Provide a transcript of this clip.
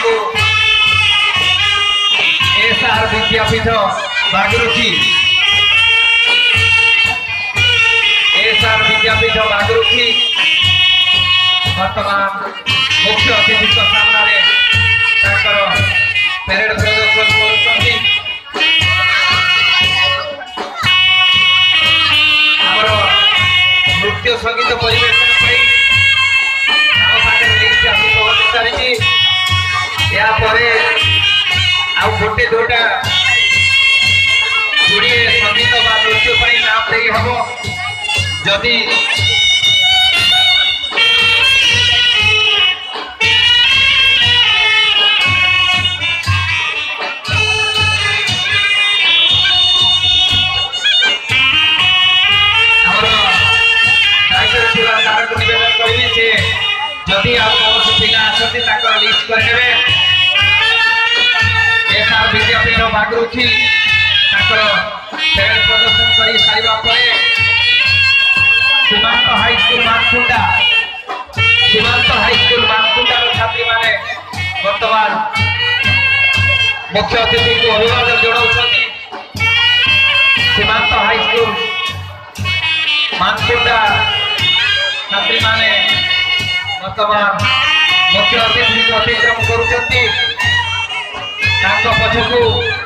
को एसआर विद्यापीठ बागरुखी वर्तमान मुख्य अतिथि सामने पेरेड प्रदर्शन कर नृत्य संगीत परिवेशन सारी गोटे दुटा गुड़िए संगीत नृत्य नाम दे हम जदि जदि आप पिला आसती लिस्ट करने एसआर विद्यापीठ बागरुखी प्रदर्शन कर सारा सीमांत हाईस्कल मानकुंडा छात्री माने वर्तमान मुख्य अतिथि को अभिवादन जनाऊँ। सीमांत हाईस्कल मानकुंडा छात्री माने वर्तमान मुख्य अतिथि को अतिक्रम करुँच पछकू